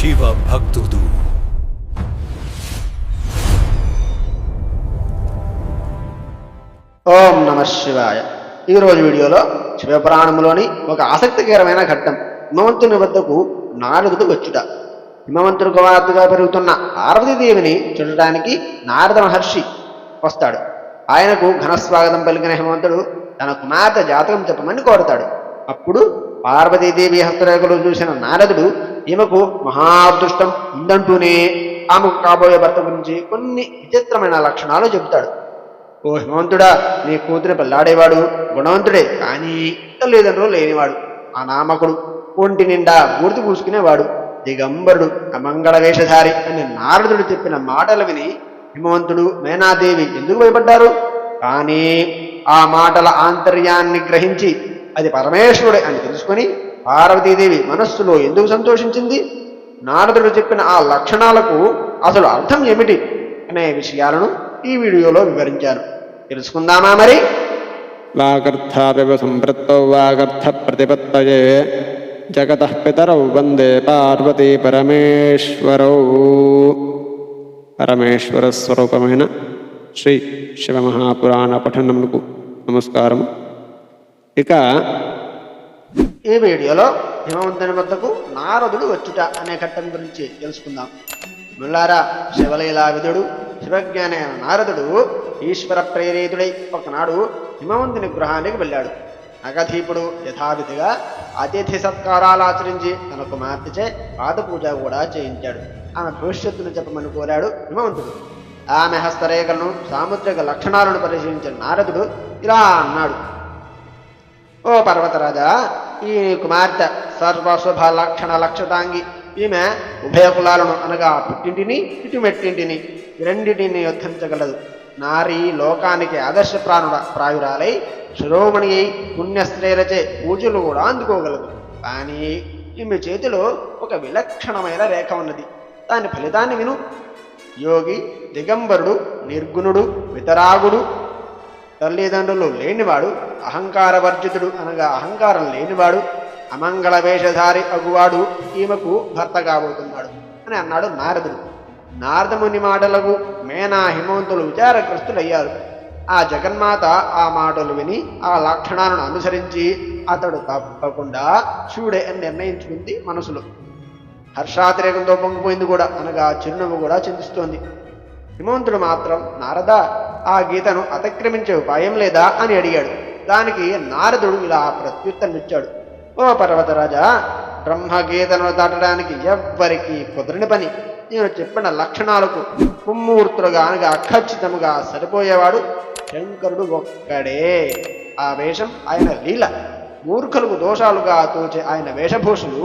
శివ భక్తుడు. ఓం నమ శివాయ. ఈరోజు వీడియోలో శివపురాణంలోని ఒక ఆసక్తికరమైన ఘట్టం. హిమవంతుని వద్దకు నారదుడు వచ్చుట. హిమవంతుడు కుమార్తెగా పెరుగుతున్న పార్వతీదేవిని చూడటానికి నారద మహర్షి వస్తాడు. ఆయనకు ఘనస్వాగతం పలికిన హిమవంతుడు తన కుమార్తె జాతకం చెప్పమని కోరతాడు. అప్పుడు పార్వతీదేవి హస్తరేఖలు చూసిన నారదుడు ఈమెకు మహాదృష్టం ఉందంటూనే ఆమెకు కాబోయే భర్త గురించి కొన్ని విచిత్రమైన లక్షణాలు చెబుతాడు. ఓ హిమవంతుడా, నీ కూతురి పెళ్లాడేవాడు గుణవంతుడే, కానీ తల్లిదండ్రులు లేనివాడు, అనామకుడు, ఒంటి నిండా బూర్తి పూసుకునేవాడు, దిగంబరుడు, అమంగళ వేషధారి అని నారదుడు చెప్పిన మాటలు విని హిమవంతుడు మేనాదేవి ఎందుకు భయపడ్డారు? కానీ ఆ మాటల ఆంతర్యాన్ని గ్రహించి అది పరమేశ్వరుడే అని తెలుసుకొని పార్వతీదేవి మనస్సులో ఎందుకు సంతోషించింది? నారదుడు చెప్పిన ఆ లక్షణాలకు అసలు అర్థం ఏమిటి అనే విషయాలను ఈ వీడియోలో వివరించాను. తెలుసుకుందామా మరి? వాగర్థాపివ సంపృక్తౌ వాగర్థ ప్రతిపత్తయే జగతః పితరౌ వందే పార్వతీ పరమేశ్వరౌ. పరమేశ్వర స్వరూపమైన శ్రీ శివమహాపురాణ పఠనములకు నమస్కారము. ఇక ఈ వీడియోలో హిమవంతుని వద్దకు నారదుడు వచ్చుట అనే ఘట్టం గురించి తెలుసుకుందాం. ముల్లారా, శివలీలా విధుడు శివజ్ఞాని అయిన నారదుడు ఈశ్వర ప్రేరితుడై ఒకనాడు హిమవంతుని గృహానికి వెళ్ళాడు. నగధీపుడు యథావిధిగా అతిథి సత్కారాలు ఆచరించి తన కుమార్తెచే పాదపూజ కూడా చేయించాడు. ఆమె భవిష్యత్తును చెప్పమని కోరాడు హిమవంతుడు. ఆమె హస్తరేఖలను సాముద్రిక లక్షణాలను పరిశీలించిన నారదుడు ఇలా అన్నాడు. ఓ పర్వతరాజా, ఈ కుమార్తె సర్వశుభ లక్షణ లక్షతాంగి. ఈమె ఉభయ కులాలను అనగా పుట్టింటిని ఇటు మెట్టింటిని రెండింటిని యుద్ధించగలదు. నారీ లోకానికి ఆదర్శ ప్రాయురాలై శిరోమణి అయి పుణ్యస్త్రీలచే పూజలు కూడా అందుకోగలదు. కానీ ఈమె చేతిలో ఒక విలక్షణమైన రేఖ ఉన్నది. దాని ఫలితాన్ని విను. యోగి, దిగంబరుడు, నిర్గుణుడు, వితరాగుడు, తల్లిదండ్రులు లేనివాడు, అహంకారవర్జితుడు అనగా అహంకారం లేనివాడు, అమంగళ వేషధారి అగువాడు ఈమెకు భర్త కాబోతున్నాడు అని అన్నాడు నారదుడు. నారదముని మాటలకు మేనా హిమవంతులు విచారగ్రస్తులయ్యారు. ఆ జగన్మాత ఆ మాటలు విని ఆ లక్షణాలను అనుసరించి అతడు తప్పకుండా శివుడే అని నిర్ణయించుకుంది మనసులో. హర్షాతిరేకంతో పొంగిపోయింది కూడా, అనగా చిరునవ్వు కూడా చింతిస్తోంది. హిమవంతుడు మాత్రం నారద, ఆ గీతను అతిక్రమించే ఉపాయం లేదా అని అడిగాడు. దానికి నారదుడు ఇలా ప్రత్యుత్తరమిచ్చాడు. ఓ పర్వతరాజా, బ్రహ్మగీతను దాటడానికి ఎవ్వరికీ కుదరని పని. నేను చెప్పిన లక్షణాలకు ముమ్మూర్తులుగా అనగా ఖచ్చితంగా సరిపోయేవాడు శంకరుడు ఒక్కడే. ఆ వేషం ఆయన లీల. మూర్ఖులకు దోషాలుగా తోచే ఆయన వేషభూషలు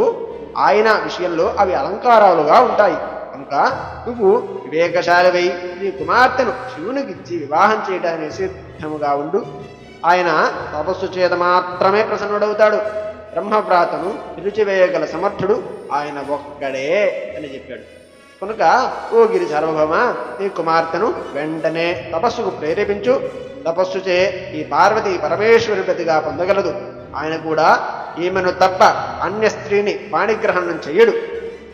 ఆయన విషయంలో అవి అలంకారాలుగా ఉంటాయి. కనుక నువ్వు వివేకశాలివై నీ కుమార్తెను శివునికిచ్చి వివాహం చేయడానికి సిద్ధముగా ఉండు. ఆయన తపస్సు చేత మాత్రమే ప్రసన్నుడవుతాడు. బ్రహ్మవ్రాతను నిలిచివేయగల సమర్థుడు ఆయన ఒక్కడే అని చెప్పాడు. కనుక ఓ గిరి సార్వభౌమ, నీ కుమార్తెను వెంటనే తపస్సుకు ప్రేరేపించు. తపస్సుచే ఈ పార్వతి పరమేశ్వరి ప్రతిగా పొందగలదు. ఆయన కూడా ఈమెను తప్ప అన్య స్త్రీని పాణిగ్రహణం చెయ్యడు.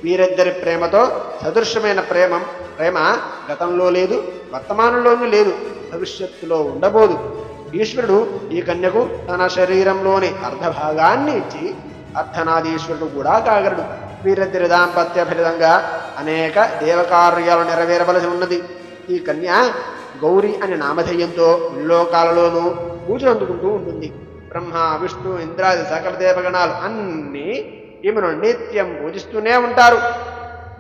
వీరిద్దరి ప్రేమతో సదృశ్యమైన ప్రేమ గతంలో లేదు, వర్తమానంలోనూ లేదు, భవిష్యత్తులో ఉండబోదు. ఈశ్వరుడు ఈ కన్యకు తన శరీరంలోని అర్ధభాగాన్ని ఇచ్చి అర్ధనాదీశ్వరుడు కూడా కాగలడు. వీరిద్దరి దాంపత్య ఫలితంగా అనేక దేవకార్యాలు నెరవేరవలసి ఉన్నది. ఈ కన్య గౌరీ అనే నామధేయంతో లోకాలలోనూ పూజలు అందుకుంటూ ఉంటుంది. బ్రహ్మ, విష్ణు, ఇంద్రాది సకల దేవగణాలు అన్నీ ఈమెను నిత్యం పూజిస్తూనే ఉంటారు.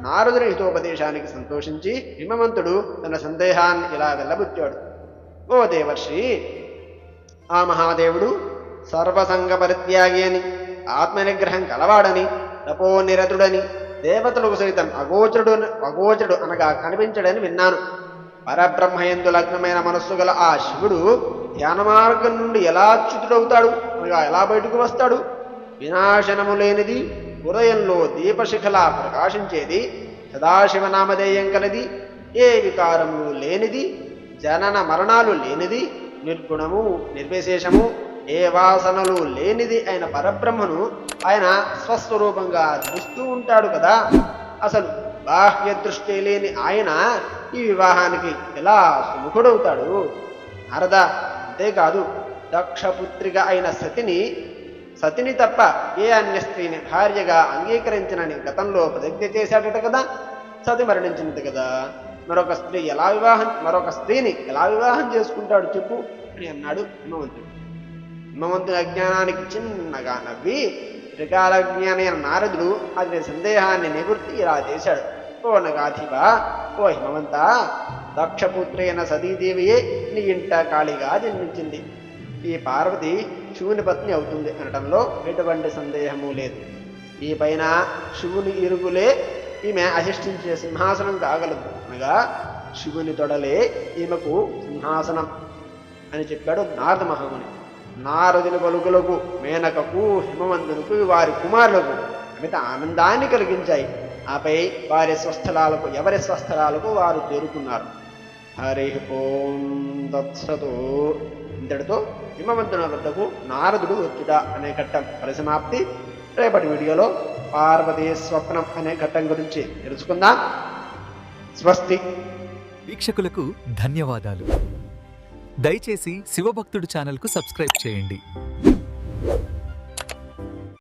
నారదుని హితోపదేశానికి సంతోషించి హిమవంతుడు తన సందేహాన్ని ఇలా వెళ్ళబుచ్చాడు. ఓ దేవర్షి, ఆ మహాదేవుడు సర్వసంగ పరిత్యాగి అని, ఆత్మనిగ్రహం కలవాడని, తపోనిరతుడని, దేవతలకు సైతం అగోచరుడు అనగా కనిపించడని విన్నాను. పరబ్రహ్మయందు లగ్నమైన మనస్సు గల ఆ శివుడు ధ్యాన మార్గం నుండి ఎలా చ్యుతుడవుతాడు అనగా ఎలా బయటకు వస్తాడు? వినాశనము లేనిది, హృదయంలో దీపశిఖలా ప్రకాశించేది, సదాశివనామధేయం కలది, ఏ వికారము లేనిది, జనన మరణాలు లేనిది, నిర్గుణము నిర్విశేషము, ఏ వాసనలు లేనిది అయిన పరబ్రహ్మను ఆయన స్వస్వరూపంగా చూస్తూ ఉంటాడు కదా. అసలు బాహ్య దృష్టి లేని ఆయన ఈ వివాహానికి ఎలా సుముఖుడవుతాడు? నారద, అంతేకాదు దక్షపుత్రిక అయిన సతిని తప్ప ఏ అన్య స్త్రీని భార్యగా అంగీకరించనని గతంలో ప్రతిజ్ఞ చేశాడట కదా. సతి మరణించినది కదా, మరొక స్త్రీని ఎలా వివాహం చేసుకుంటాడు చెప్పు అని అన్నాడు హిమవంతుడు. హిమవంతుని అజ్ఞానానికి చిన్నగా నవ్వి త్రికాల జ్ఞాని అయిన నారదుడు అతని సందేహాన్ని నివృత్తి ఇలా చేశాడు. ఓ నగాధిప, ఓ హిమవంత, దక్షపుత్రి అయిన సతీదేవియే నీ ఇంట కాళిగా జన్మించింది. ఈ పార్వతి శివుని పత్ని అవుతుంది అనడంలో ఎటువంటి సందేహము లేదు. ఈ పైన శివుని ఇరుగులే ఈమె అధిష్ఠించే సింహాసనం కాగలదు, అనగా శివుని తొడలే ఈమెకు సింహాసనం అని చెప్పాడు నారద మహాముని. నారదుని పలుకులకు మేనకకు, హిమవంతునికి, వారి కుమారులకు అమిత ఆనందాన్ని కలిగించాయి. ఆపై ఎవరి స్వస్థలాలకు వారు చేరుకున్నారు. హరి ఓం తత్సతు. ఇంతటితో హిమవంతుని వద్దకు నారదుడు వచ్చుట అనే ఘట్టం పరిసమాప్తి. రేపటి వీడియోలో పార్వతీ స్వప్నం అనే ఘట్టం గురించి తెలుసుకుందాం. స్వస్తి. వీక్షకులకు ధన్యవాదాలు. దయచేసి శివభక్తుడు ఛానల్కు సబ్స్క్రైబ్ చేయండి.